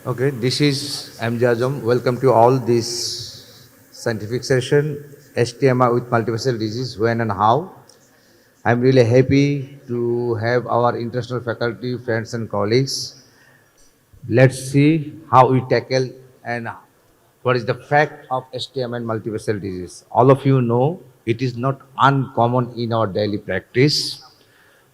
Okay, this is M G Azam. Welcome to all this scientific session, HTMI with multivessel disease, when and how. I'm really happy to have our international faculty, friends and colleagues. Let's see how we tackle and what is the fact of HTMI and multivessel disease. All of you know it is not uncommon in our daily practice.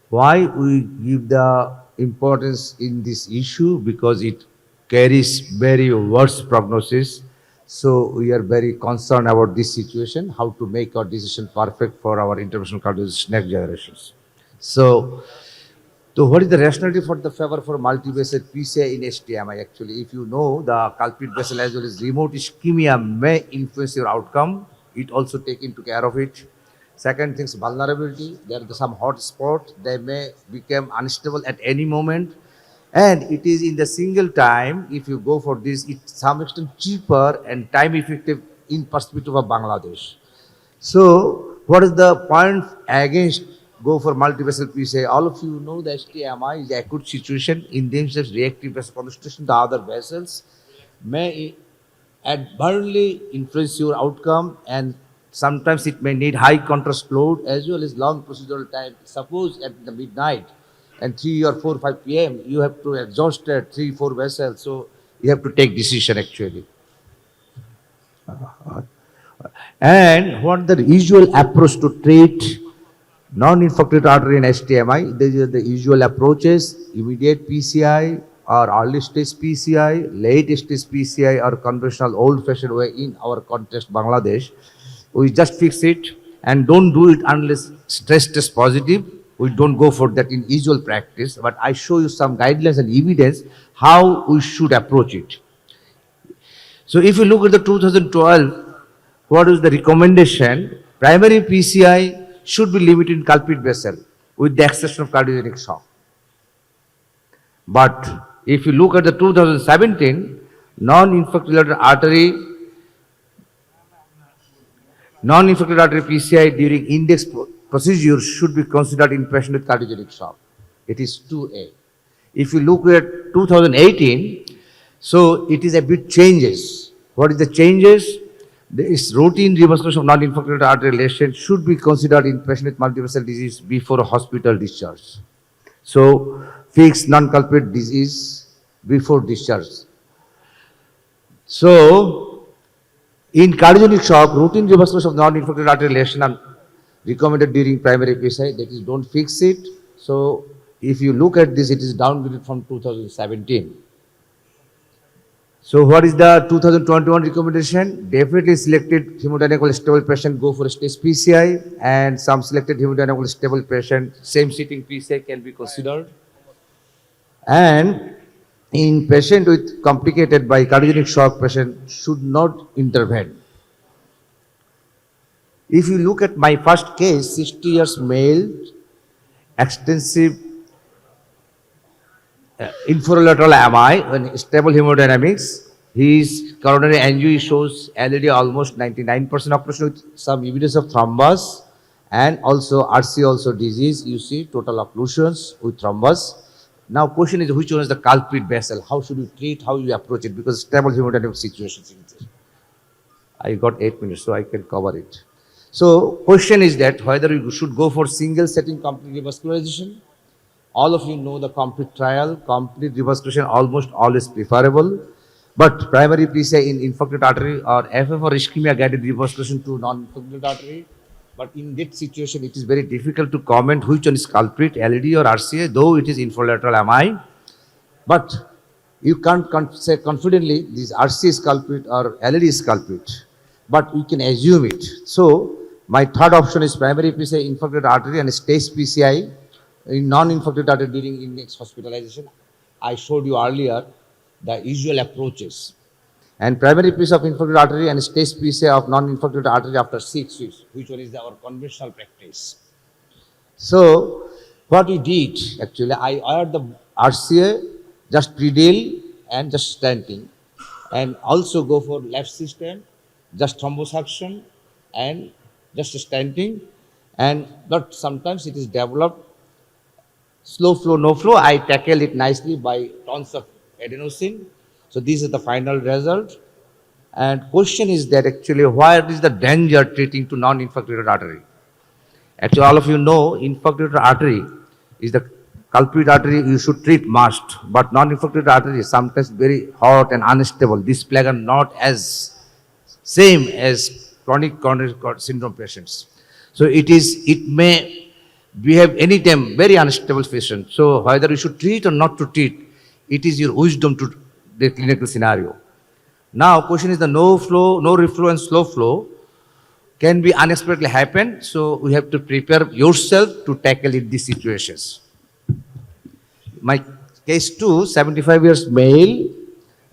Why we give the importance in this issue? Because it carries very worse prognosis. So we are very concerned about this situation, how to make our decision perfect for our interventional cardiologists next generations. So, so what is the rationality for the favor for multivessel PCI in HTMI? Actually, if you know the culprit vessel as well as remote ischemia may influence your outcome, it also take into care of it. Second thing is vulnerability. There are some hot spots. They may become unstable at any moment. And it is in the single time, if you go for this, it's some extent cheaper and time effective in perspective of Bangladesh. So, what is the point against go for multivessel PCI? All of you know the HTMI is acute situation in themselves reactive vessel concentration to other vessels may adversely influence your outcome, and sometimes it may need high contrast load as well as long procedural time. Suppose at the midnight and 3 or 4, 5 p.m. you have to exhaust 3, 4 vessels, so you have to take decision actually. And what the usual approach to treat non-infected artery in STMI? These are the usual approaches: immediate PCI or early stage PCI, late stage PCI, or conventional old-fashioned way in our context, Bangladesh. We just fix it and don't do it unless stress test positive. We don't go for that in usual practice, but I show you some guidelines and evidence how we should approach it. So if you look at the 2012, what is the recommendation? Primary PCI should be limited in culprit vessel with the exception of cardiogenic shock. But if you look at the 2017, non-infected artery, non-infected artery PCI during index procedure should be considered in patient with cardiogenic shock. It is 2A. If you look at 2018, so it is a bit changes. What is the changes? This routine revascularization of non-infected artery lesion should be considered in patient with multivessel disease before hospital discharge. So, fix non-culprit disease before discharge. So, in cardiogenic shock, routine revascularization of non-infected artery lesion are recommended during primary PCI. That is, don't fix it. So, if you look at this, it is downgraded from 2017. So what is the 2021 recommendation? Definitely selected hemodynamically stable patient go for stage PCI, and some selected hemodynamically stable patient, same sitting PCI can be considered. And in patient with complicated by cardiogenic shock, patient should not intervene. If you look at my first case, 60 years male, extensive infralateral MI, when stable hemodynamics, his coronary angio shows LED almost 99% occlusion with some evidence of thrombus, and also RC also disease, you see total occlusions with thrombus. Now question is which one is the culprit vessel? How should you treat, how you approach it? Because stable hemodynamic situations in there. I got 8 minutes, so I can cover it. So question is that whether you should go for single setting complete revascularization. All of you know the complete trial, complete revascularization almost always preferable. But primary PCI in infected artery or FF or ischemia guided revascularization to non-infected artery. But in that situation, it is very difficult to comment which one is culprit, LED or RCA, though it is infralateral MI. But you can't say confidently this RCA is culprit or LED is culprit. But you can assume it. So my third option is primary PCI infected artery and stage PCI in non-infected artery during index hospitalization. I showed you earlier the usual approaches. And primary piece of infected artery and stage PCI of non-infected artery after 6 weeks, which one is our conventional practice. So, what we did, actually, I ordered the RCA, just predel and just stenting, and also go for left system, just thrombosuction and just stenting, and but sometimes it is developed slow flow, no flow. I tackle it nicely by tons of adenosine. So this is the final result. And question is that actually where is the danger treating to non-infiltrated artery? Actually, all of you know infiltrated artery is the culprit artery you should treat must, but non-infiltrated artery is sometimes very hot and unstable. This plague are not as same as chronic coronary syndrome patients. So it may behave anytime very unstable patient. So whether you should treat or not to treat, it is your wisdom to the clinical scenario. Now, question is the no flow, no reflow and slow flow can be unexpectedly happen. So we have to prepare yourself to tackle it, these situations. My case 2, 75 years male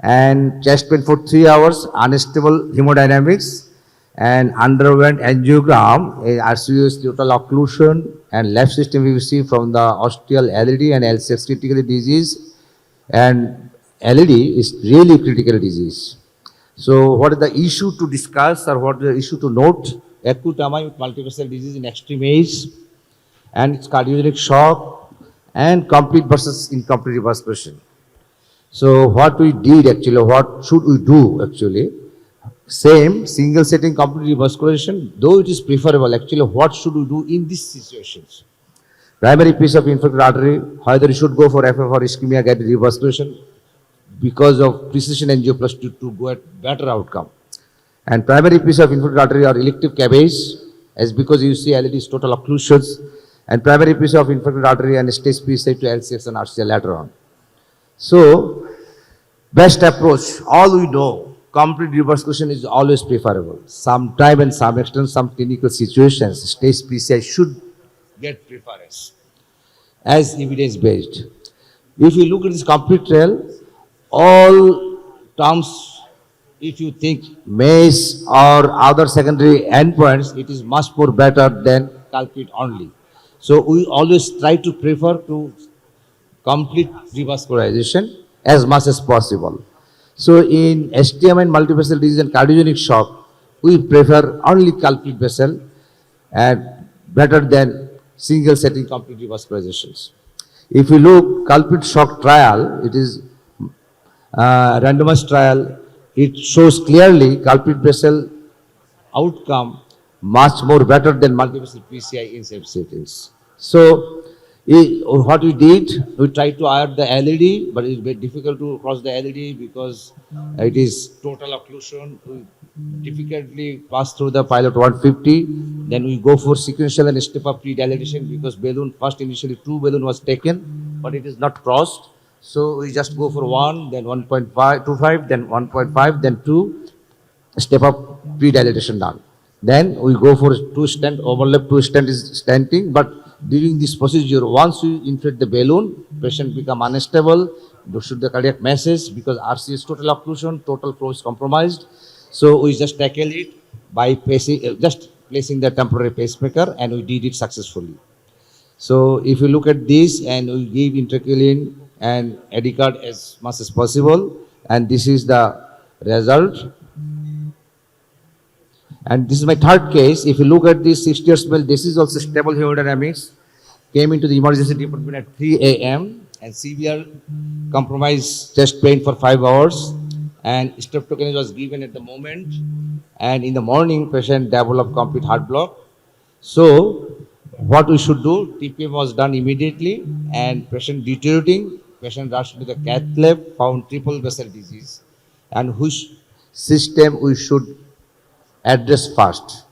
and chest pain for 3 hours, unstable hemodynamics and underwent angiogram, RCUS total occlusion and left system VVC from the ostial LED and LCS critical disease, and LED is really critical disease. So what is the issue to discuss or what is the issue to note? Acute MI with multivessel disease in extreme age and its cardiogenic shock and complete versus incomplete revascularization. So what we did actually, what should we do actually? Same single setting complete revascularization, though it is preferable, actually what should we do in these situations? Primary piece of infiltrated artery, either you should go for FF or ischemia guided revascularization because of precision angioplasty to go at better outcome. And primary piece of infiltrated artery or elective cabbage, as because you see LEDs total occlusions, and primary piece of infiltrated artery and stage PCI to LCS and RCL later on. So, best approach, all we know, complete revascularization is always preferable. Sometime and some extent, some clinical situations, stage PCI should get preference as evidence based. If you look at this complete trial, all terms, if you think MACE or other secondary endpoints, it is much more better than culprit only. So we always try to prefer to complete revascularization as much as possible. So in STM and multivessel disease and cardiogenic shock, we prefer only culprit vessel and better than single setting complete revascularizations. If you look culprit shock trial, it is randomized trial, it shows clearly culprit vessel outcome much more better than multivessel PCI in safe settings. So what we did, we tried to IR the LED, but it's very difficult to cross the LED because it is total occlusion. We difficultly pass through the pilot 150. Then we go for sequential and step up pre-dilatation because balloon, first initially 2 balloon was taken, but it is not crossed. So we just go for 1, then 1.25, then 1.5, then 2, step up pre-dilatation done. Then we go for 2 stent, overlap 2 stent is stenting, but during this procedure, once you inflate the balloon, patient become unstable, should the cardiac message because RC is total occlusion, total flow is compromised. So we just tackle it by just placing the temporary pacemaker, and we did it successfully. So if you look at this, and we give intracaline and Edicard as much as possible, and this is the result. And this is my third case. If you look at this 60 years male, this is also stable hemodynamics, came into the emergency department at 3 a.m. and severe compromised chest pain for 5 hours, and streptokinase was given at the moment, and in the morning patient developed complete heart block. So what we should do, TPM was done immediately, and patient deteriorating, patient rushed to the cath lab, found triple vessel disease, and which system we should address first.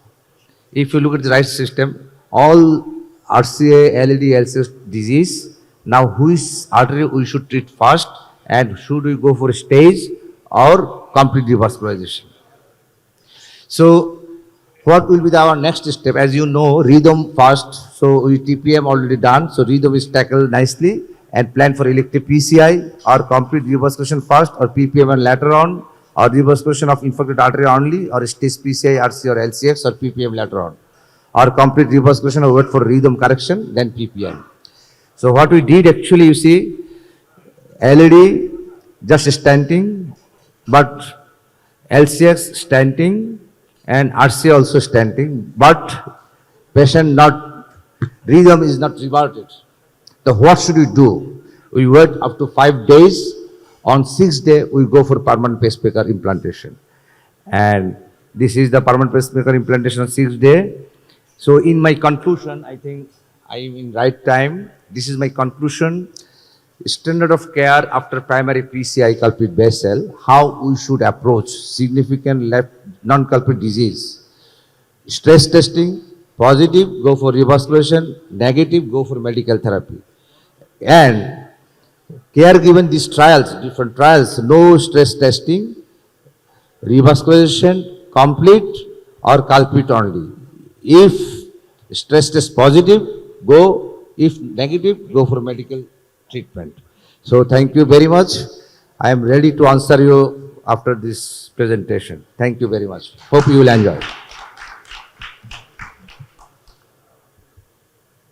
If you look at the right system, all RCA, LED, LCS disease, now which artery we should treat first, and should we go for stage or complete revascularization? So what will be our next step? As you know, rhythm first. So we TPM already done. So rhythm is tackled nicely, and plan for elective PCI or complete revascularization first, or PPM and later on, or revascularization of infiltrated artery only, or stage PCI, RC or LCX, or PPM later on, or complete revascularization or wait for rhythm correction, then PPM. So what we did actually, you see, LED just stenting, but LCX stenting and RC also stenting, but patient not, rhythm is not reverted. So what should we do? We wait up to 5 days, On 6th day, we go for permanent pacemaker implantation. And this is the permanent pacemaker implantation on 6th day. So in my conclusion, I think I am in right time. This is my conclusion. Standard of care after primary PCI culprit vessel, how we should approach significant left non-culprit disease. Stress testing, positive, go for revascularization, negative, go for medical therapy. And care given these trials, different trials, no stress testing, revascularization, complete or culprit only. If stress test positive, go. If negative, go for medical treatment. So thank you very much. I am ready to answer you after this presentation. Thank you very much. Hope you will enjoy.